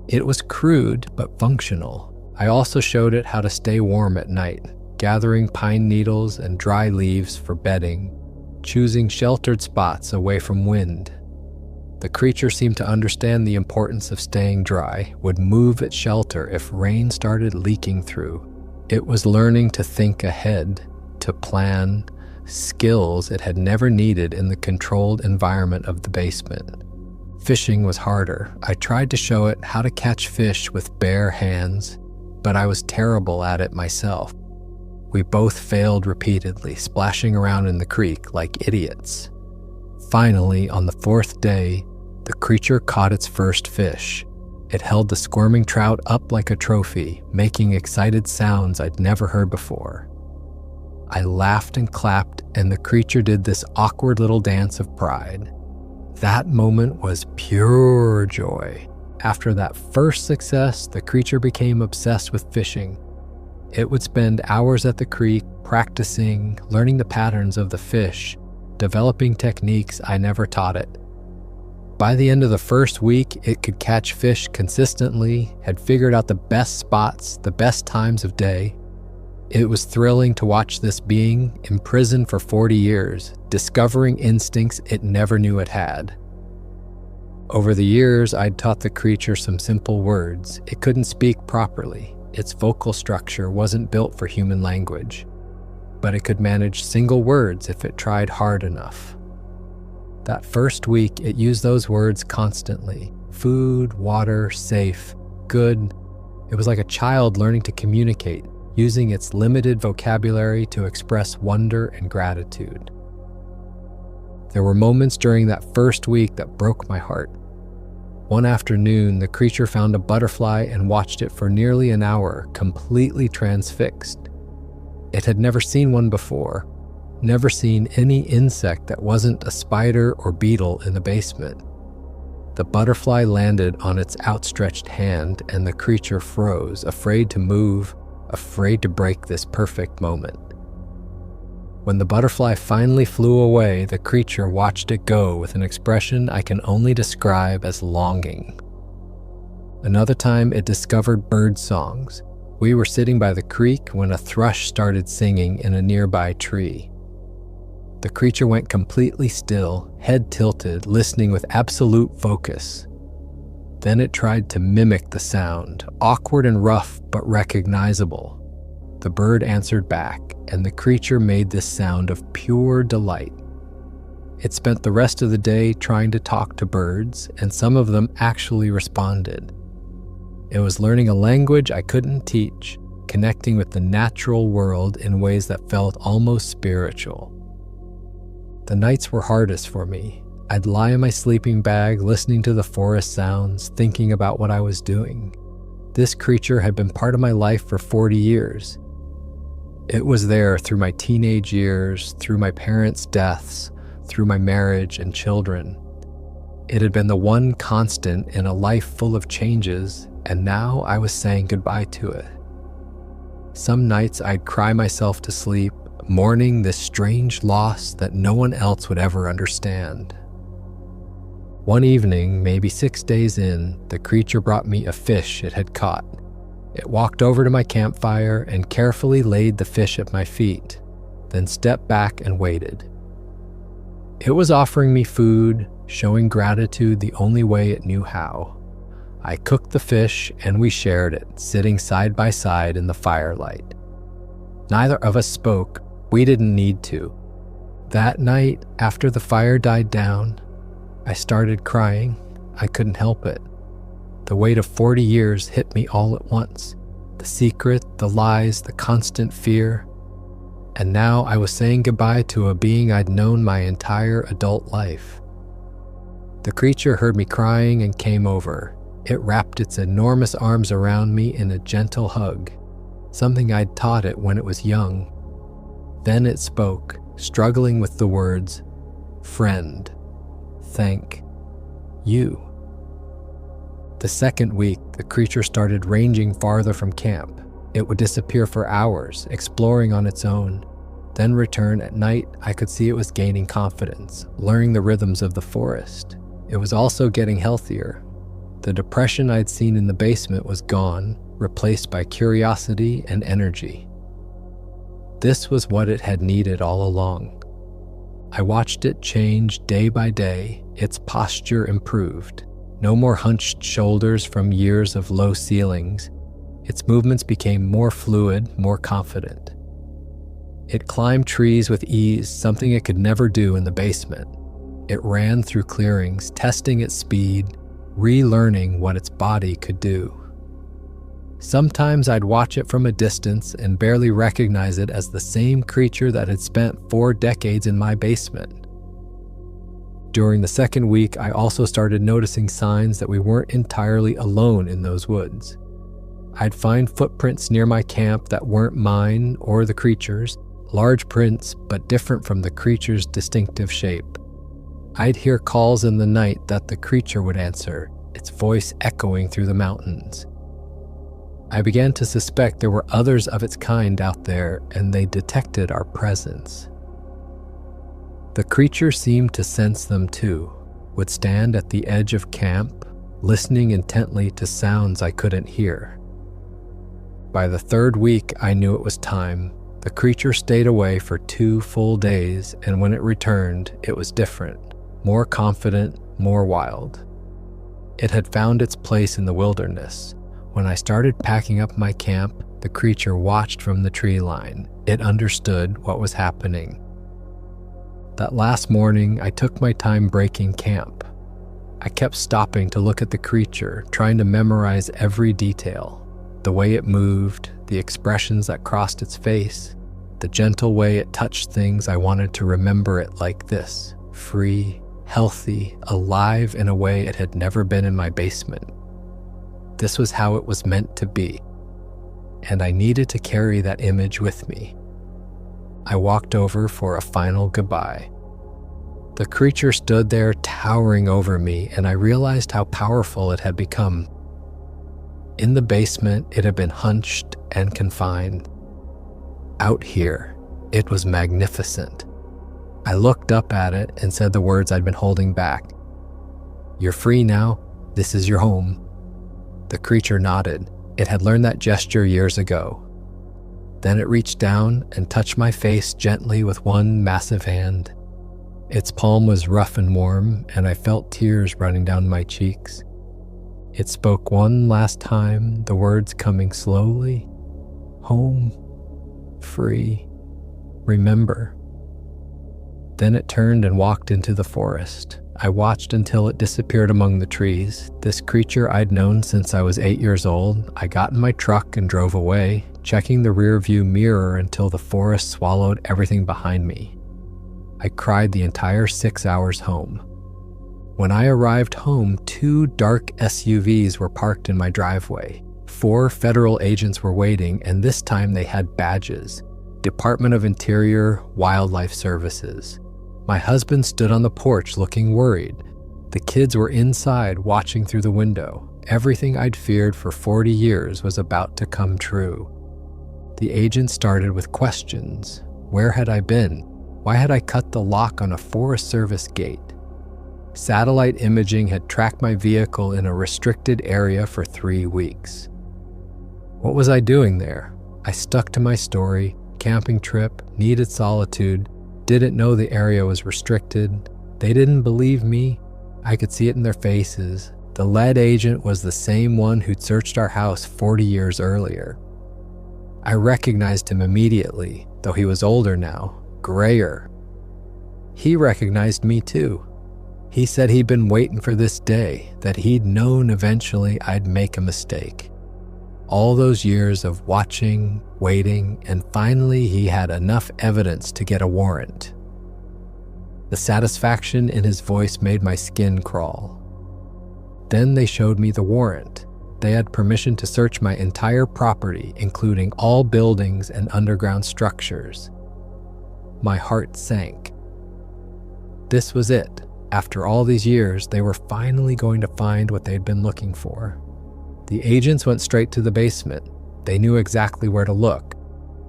It was crude but functional. I also showed it how to stay warm at night, gathering pine needles and dry leaves for bedding, choosing sheltered spots away from wind. The creature seemed to understand the importance of staying dry, would move its shelter if rain started leaking through. It was learning to think ahead, to plan, skills it had never needed in the controlled environment of the basement. Fishing was harder. I tried to show it how to catch fish with bare hands, but I was terrible at it myself. We both failed repeatedly, splashing around in the creek like idiots. Finally, on the fourth day, the creature caught its first fish. It held the squirming trout up like a trophy, making excited sounds I'd never heard before. I laughed and clapped, and the creature did this awkward little dance of pride. That moment was pure joy. After that first success, the creature became obsessed with fishing. It would spend hours at the creek, practicing, learning the patterns of the fish, developing techniques I never taught it. By the end of the first week, it could catch fish consistently, had figured out the best spots, the best times of day. It was thrilling to watch this being, imprisoned for 40 years, discovering instincts it never knew it had. Over the years, I'd taught the creature some simple words. It couldn't speak properly. Its vocal structure wasn't built for human language, but it could manage single words if it tried hard enough. That first week, it used those words constantly. Food, water, safe, good. It was like a child learning to communicate, using its limited vocabulary to express wonder and gratitude. There were moments during that first week that broke my heart. One afternoon, the creature found a butterfly and watched it for nearly an hour, completely transfixed. It had never seen one before, never seen any insect that wasn't a spider or beetle in the basement. The butterfly landed on its outstretched hand, and the creature froze, afraid to move, afraid to break this perfect moment. When the butterfly finally flew away, the creature watched it go with an expression I can only describe as longing. Another time, it discovered bird songs, We were sitting by the creek when a thrush started singing in a nearby tree. The creature went completely still, head tilted, listening with absolute focus. Then it tried to mimic the sound, awkward and rough but recognizable. The bird answered back, and the creature made this sound of pure delight. It spent the rest of the day trying to talk to birds, and some of them actually responded. It was learning a language I couldn't teach, connecting with the natural world in ways that felt almost spiritual. The nights were hardest for me. I'd lie in my sleeping bag, listening to the forest sounds, thinking about what I was doing. This creature had been part of my life for 40 years. It was there through my teenage years, through my parents' deaths, through my marriage and children. It had been the one constant in a life full of changes, and now I was saying goodbye to it. Some nights I'd cry myself to sleep, mourning this strange loss that no one else would ever understand. One evening, maybe 6 days in, the creature brought me a fish it had caught. It walked over to my campfire and carefully laid the fish at my feet, then stepped back and waited. It was offering me food, showing gratitude the only way it knew how. I cooked the fish and we shared it, sitting side by side in the firelight. Neither of us spoke. We didn't need to. That night, after the fire died down, I started crying. I couldn't help it. The weight of 40 years hit me all at once. The secret, the lies, the constant fear. And now I was saying goodbye to a being I'd known my entire adult life. The creature heard me crying and came over. It wrapped its enormous arms around me in a gentle hug, something I'd taught it when it was young. Then it spoke, struggling with the words, "Friend, thank you." The second week, the creature started ranging farther from camp. It would disappear for hours, exploring on its own, then return at night. I could see it was gaining confidence, learning the rhythms of the forest. It was also getting healthier. The depression I'd seen in the basement was gone, replaced by curiosity and energy. This was what it had needed all along. I watched it change day by day. Its posture improved. No more hunched shoulders from years of low ceilings. Its movements became more fluid, more confident. It climbed trees with ease, something it could never do in the basement. It ran through clearings, testing its speed, relearning what its body could do. Sometimes I'd watch it from a distance and barely recognize it as the same creature that had spent 4 decades in my basement. During the second week, I also started noticing signs that we weren't entirely alone in those woods. I'd find footprints near my camp that weren't mine or the creature's, large prints but different from the creature's distinctive shape. I'd hear calls in the night that the creature would answer, its voice echoing through the mountains. I began to suspect there were others of its kind out there, and they detected our presence. The creature seemed to sense them too, would stand at the edge of camp, listening intently to sounds I couldn't hear. By the third week, I knew it was time. The creature stayed away for 2 full days, and when it returned, it was different, more confident, more wild. It had found its place in the wilderness. When I started packing up my camp, the creature watched from the tree line. It understood what was happening. That last morning, I took my time breaking camp. I kept stopping to look at the creature, trying to memorize every detail. The way it moved, the expressions that crossed its face, the gentle way it touched things. I wanted to remember it like this, free, healthy, alive in a way it had never been in my basement. This was how it was meant to be, and I needed to carry that image with me. I walked over for a final goodbye. The creature stood there towering over me, and I realized how powerful it had become. In the basement, it had been hunched and confined. Out here, it was magnificent. I looked up at it and said the words I'd been holding back. "You're free now. This is your home." The creature nodded. It had learned that gesture years ago. Then it reached down and touched my face gently with one massive hand. Its palm was rough and warm, and I felt tears running down my cheeks. It spoke one last time, the words coming slowly. Home, free, remember. Then it turned and walked into the forest. I watched until it disappeared among the trees. This creature I'd known since I was 8 years old. I got in my truck and drove away, checking the rearview mirror until the forest swallowed everything behind me. I cried the entire 6 hours home. When I arrived home, 2 dark SUVs were parked in my driveway. 4 federal agents were waiting, and this time they had badges. Department of Interior, Wildlife Services. My husband stood on the porch looking worried. The kids were inside watching through the window. Everything I'd feared for 40 years was about to come true. The agent started with questions. Where had I been? Why had I cut the lock on a Forest Service gate? Satellite imaging had tracked my vehicle in a restricted area for 3 weeks. What was I doing there? I stuck to my story. Camping trip, needed solitude, didn't know the area was restricted. They didn't believe me. I could see it in their faces. The lead agent was the same one who'd searched our house 40 years earlier. I recognized him immediately, though he was older now, grayer. He recognized me too. He said he'd been waiting for this day, that he'd known eventually I'd make a mistake. All those years of watching, waiting, and finally he had enough evidence to get a warrant. The satisfaction in his voice made my skin crawl. Then they showed me the warrant. They had permission to search my entire property, including all buildings and underground structures. My heart sank. This was it. After all these years, they were finally going to find what they'd been looking for. The agents went straight to the basement. They knew exactly where to look.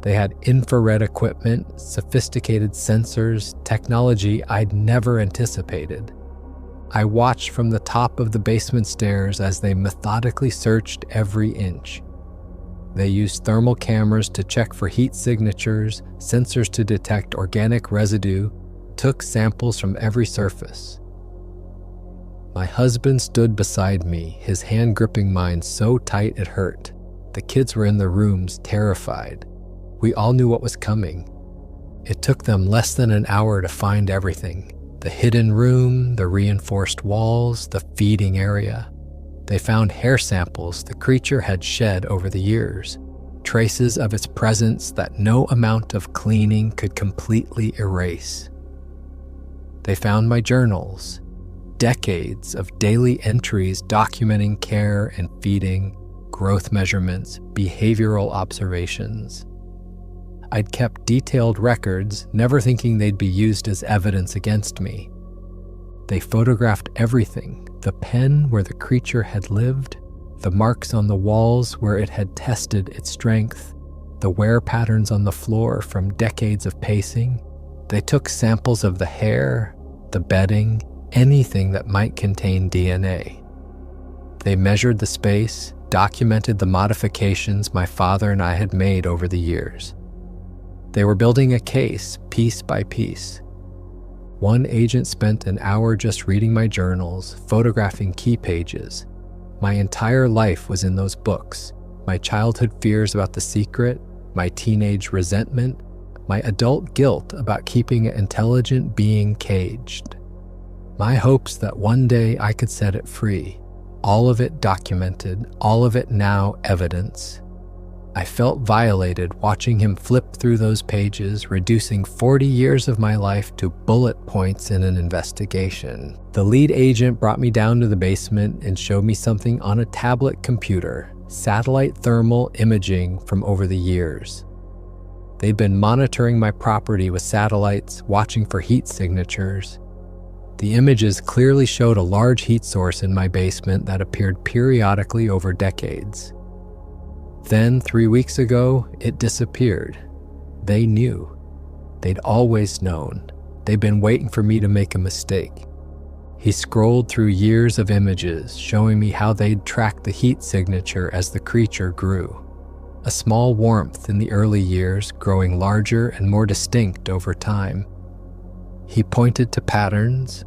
They had infrared equipment, sophisticated sensors, technology I'd never anticipated. I watched from the top of the basement stairs as they methodically searched every inch. They used thermal cameras to check for heat signatures, sensors to detect organic residue, took samples from every surface. My husband stood beside me, his hand gripping mine so tight it hurt. The kids were in their rooms, terrified. We all knew what was coming. It took them less than an hour to find everything. The hidden room, the reinforced walls, the feeding area. They found hair samples the creature had shed over the years, traces of its presence that no amount of cleaning could completely erase. They found my journals, decades of daily entries documenting care and feeding, growth measurements, behavioral observations. I'd kept detailed records, never thinking they'd be used as evidence against me. They photographed everything, the pen where the creature had lived, the marks on the walls where it had tested its strength, the wear patterns on the floor from decades of pacing. They took samples of the hair, the bedding, anything that might contain DNA. They measured the space, documented the modifications my father and I had made over the years. They were building a case, piece by piece. One agent spent an hour just reading my journals, photographing key pages. My entire life was in those books. My childhood fears about the secret, my teenage resentment, my adult guilt about keeping an intelligent being caged. My hopes that one day I could set it free. All of it documented, all of it now evidence. I felt violated watching him flip through those pages, reducing 40 years of my life to bullet points in an investigation. The lead agent brought me down to the basement and showed me something on a tablet computer, satellite thermal imaging from over the years. They'd been monitoring my property with satellites, watching for heat signatures. The images clearly showed a large heat source in my basement that appeared periodically over decades. Then, 3 weeks ago, it disappeared. They knew. They'd always known. They'd been waiting for me to make a mistake. He scrolled through years of images, showing me how they'd tracked the heat signature as the creature grew. A small warmth in the early years, growing larger and more distinct over time. He pointed to patterns,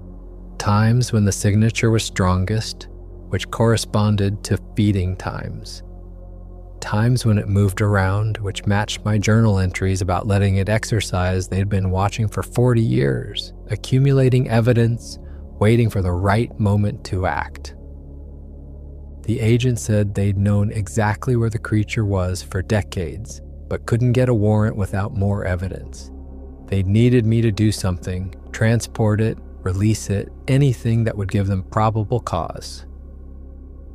times when the signature was strongest, which corresponded to feeding times. Times when it moved around, which matched my journal entries about letting it exercise they'd been watching for 40 years, accumulating evidence, waiting for the right moment to act. The agent said they'd known exactly where the creature was for decades, but couldn't get a warrant without more evidence. They needed me to do something, transport it, release it, anything that would give them probable cause.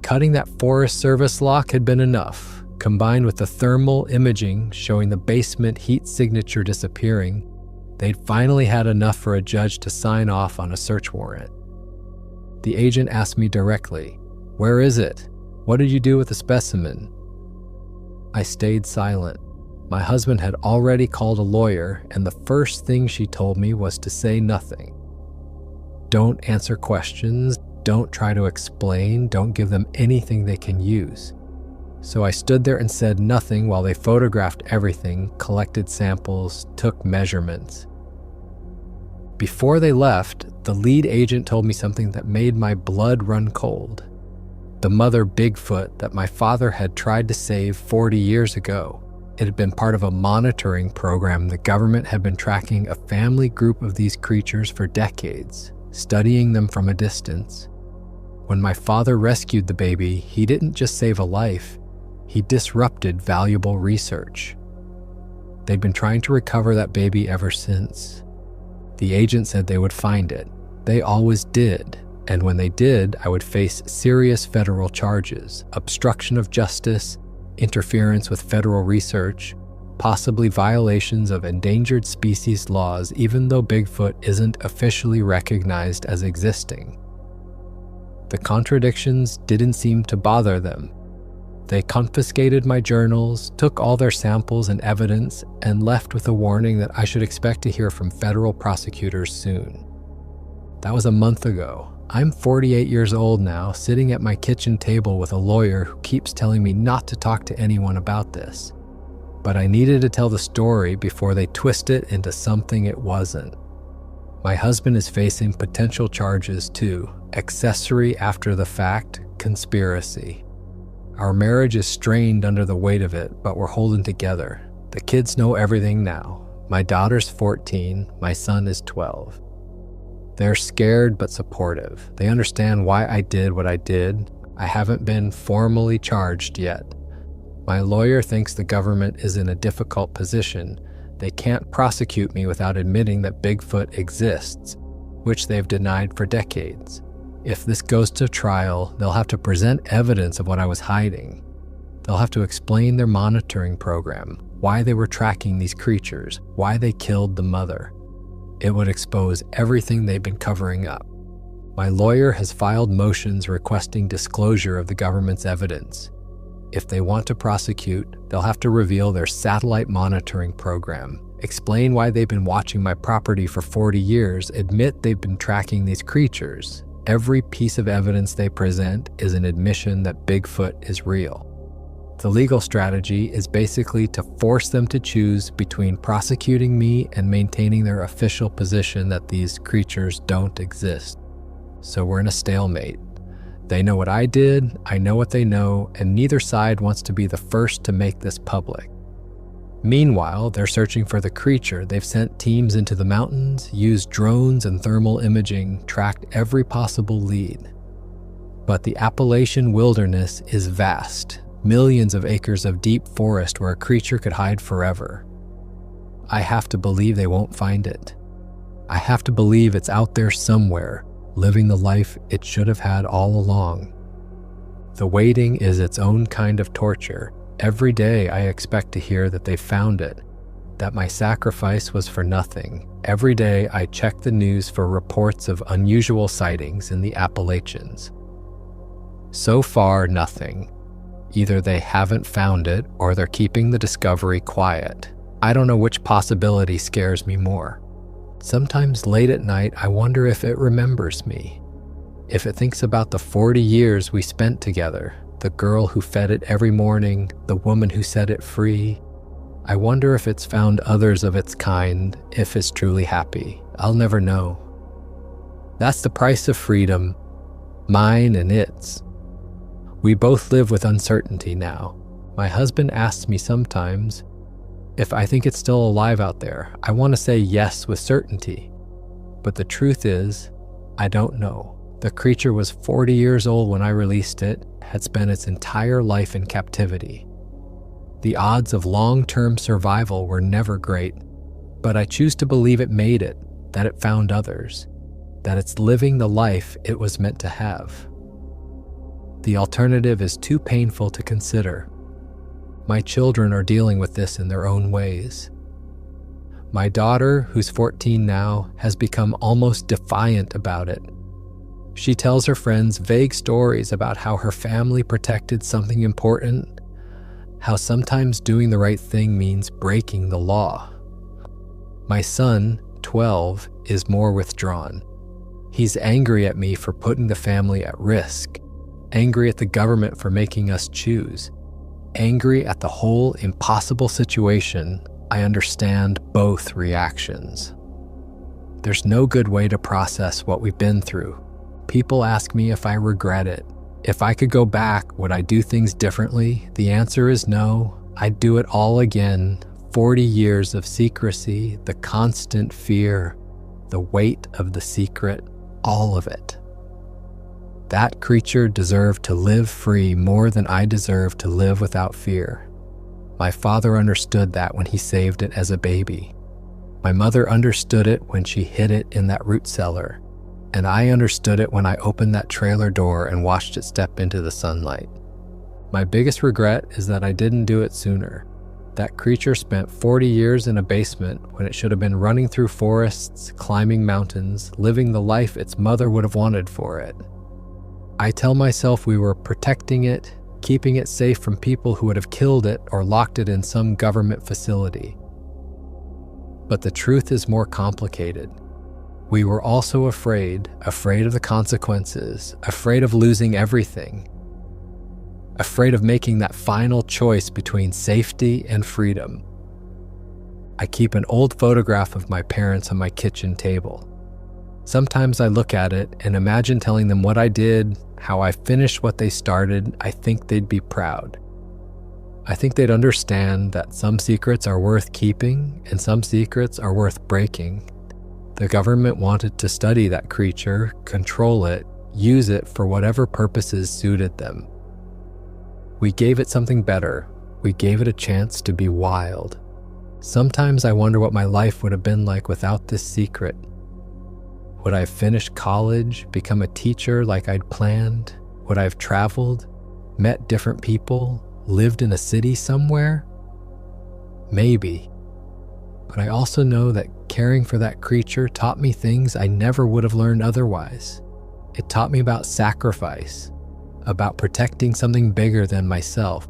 Cutting that Forest Service lock had been enough. Combined with the thermal imaging showing the basement heat signature disappearing, they'd finally had enough for a judge to sign off on a search warrant. The agent asked me directly, "Where is it? What did you do with the specimen?" I stayed silent. My husband had already called a lawyer, and the first thing she told me was to say nothing. Don't answer questions, don't try to explain, don't give them anything they can use. So I stood there and said nothing while they photographed everything, collected samples, took measurements. Before they left, the lead agent told me something that made my blood run cold. The mother Bigfoot that my father had tried to save 40 years ago. It had been part of a monitoring program the government had been tracking a family group of these creatures for decades, studying them from a distance. When my father rescued the baby, he didn't just save a life, he disrupted valuable research. They'd been trying to recover that baby ever since. The agent said they would find it. They always did, and when they did, I would face serious federal charges, obstruction of justice, interference with federal research, possibly violations of endangered species laws, even though Bigfoot isn't officially recognized as existing. The contradictions didn't seem to bother them. They confiscated my journals, took all their samples and evidence, and left with a warning that I should expect to hear from federal prosecutors soon. That was a month ago. I'm 48 years old now, sitting at my kitchen table with a lawyer who keeps telling me not to talk to anyone about this. But I needed to tell the story before they twist it into something it wasn't. My husband is facing potential charges too: accessory after the fact, conspiracy. Our marriage is strained under the weight of it, but we're holding together. The kids know everything now. My daughter's 14, my son is 12. They're scared but supportive. They understand why I did what I did. I haven't been formally charged yet. My lawyer thinks the government is in a difficult position. They can't prosecute me without admitting that Bigfoot exists, which they've denied for decades. If this goes to trial, they'll have to present evidence of what I was hiding. They'll have to explain their monitoring program, why they were tracking these creatures, why they killed the mother. It would expose everything they've been covering up. My lawyer has filed motions requesting disclosure of the government's evidence. If they want to prosecute, they'll have to reveal their satellite monitoring program, explain why they've been watching my property for 40 years, admit they've been tracking these creatures. Every piece of evidence they present is an admission that Bigfoot is real. The legal strategy is basically to force them to choose between prosecuting me and maintaining their official position that these creatures don't exist. So we're in a stalemate. They know what I did, I know what they know, and neither side wants to be the first to make this public. Meanwhile, they're searching for the creature. They've sent teams into the mountains, used drones and thermal imaging, tracked every possible lead. But the Appalachian wilderness is vast, millions of acres of deep forest where a creature could hide forever. I have to believe they won't find it. I have to believe it's out there somewhere, living the life it should have had all along. The waiting is its own kind of torture. Every day I expect to hear that they found it, that my sacrifice was for nothing. Every day I check the news for reports of unusual sightings in the Appalachians. So far, nothing. Either they haven't found it or they're keeping the discovery quiet. I don't know which possibility scares me more. Sometimes late at night I wonder if it remembers me. if it thinks about the 40 years we spent together, the girl who fed it every morning, the woman who set it free, I wonder if it's found others of its kind, if it's truly happy. I'll never know. That's the price of freedom, mine and its. We both live with uncertainty now. My husband asks me sometimes if I think it's still alive out there. I want to say yes with certainty, but the truth is, I don't know. The creature was 40 years old when I released it, had spent its entire life in captivity. The odds of long-term survival were never great, but I choose to believe it made it, that it found others, that it's living the life it was meant to have. The alternative is too painful to consider. My children are dealing with this in their own ways. My daughter, who's 14 now, has become almost defiant about it. She tells her friends vague stories about how her family protected something important, how sometimes doing the right thing means breaking the law. My son, 12, is more withdrawn. He's angry at me for putting the family at risk, angry at the government for making us choose, angry at the whole impossible situation. I understand both reactions. There's no good way to process what we've been through. People ask me if I regret it. If I could go back, would I do things differently? The answer is no. I'd do it all again. 40 years of secrecy, the constant fear, the weight of the secret, all of it. That creature deserved to live free more than I deserve to live without fear. My father understood that when he saved it as a baby. My mother understood it when she hid it in that root cellar. And I understood it when I opened that trailer door and watched it step into the sunlight. My biggest regret is that I didn't do it sooner. That creature spent 40 years in a basement when it should have been running through forests, climbing mountains, living the life its mother would have wanted for it. I tell myself we were protecting it, keeping it safe from people who would have killed it or locked it in some government facility. But the truth is more complicated. We were also afraid of the consequences, afraid of losing everything, afraid of making that final choice between safety and freedom. I keep an old photograph of my parents on my kitchen table. Sometimes I look at it and imagine telling them what I did, how I finished what they started. I think they'd be proud. I think they'd understand that some secrets are worth keeping and some secrets are worth breaking. The government wanted to study that creature, control it, use it for whatever purposes suited them. We gave it something better. We gave it a chance to be wild. Sometimes I wonder what my life would have been like without this secret. Would I have finished college, become a teacher like I'd planned? Would I have traveled, met different people, lived in a city somewhere? Maybe. But I also know that caring for that creature taught me things I never would have learned otherwise. It taught me about sacrifice, about protecting something bigger than myself,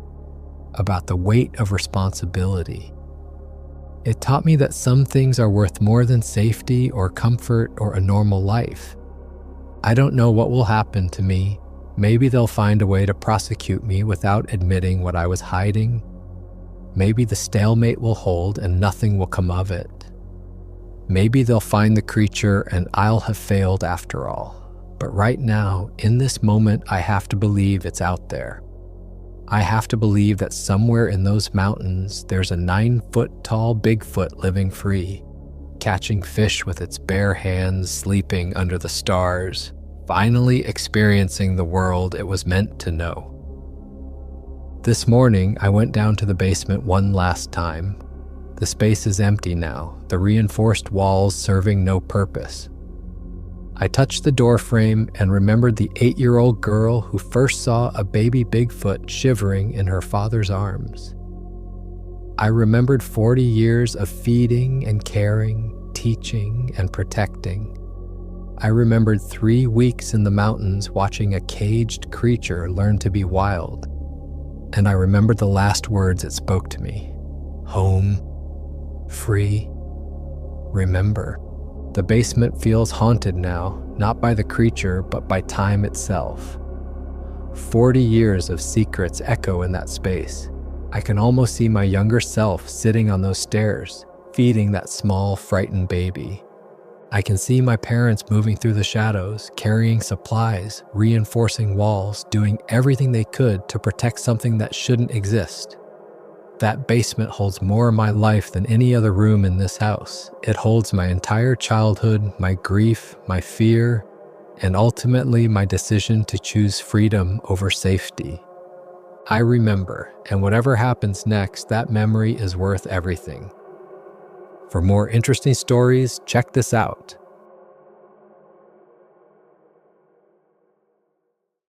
about the weight of responsibility. It taught me that some things are worth more than safety or comfort or a normal life. I don't know what will happen to me. Maybe they'll find a way to prosecute me without admitting what I was hiding. Maybe the stalemate will hold and nothing will come of it. Maybe they'll find the creature and I'll have failed after all. But right now, in this moment, I have to believe it's out there. I have to believe that somewhere in those mountains, there's a 9-foot-tall Bigfoot living free, catching fish with its bare hands, sleeping under the stars, finally experiencing the world it was meant to know. This morning, I went down to the basement one last time. The space is empty now, the reinforced walls serving no purpose. I touched the doorframe and remembered the 8-year-old girl who first saw a baby Bigfoot shivering in her father's arms. I remembered 40 years of feeding and caring, teaching and protecting. I remembered 3 weeks in the mountains watching a caged creature learn to be wild. And I remembered the last words it spoke to me. Home. Free. Remember. The basement feels haunted now, not by the creature, but by time itself. 40 years of secrets echo in that space. I can almost see my younger self sitting on those stairs, feeding that small, frightened baby. I can see my parents moving through the shadows, carrying supplies, reinforcing walls, doing everything they could to protect something that shouldn't exist. That basement holds more of my life than any other room in this house. It holds my entire childhood, my grief, my fear, and ultimately my decision to choose freedom over safety. I remember, and whatever happens next, that memory is worth everything. For more interesting stories, check this out.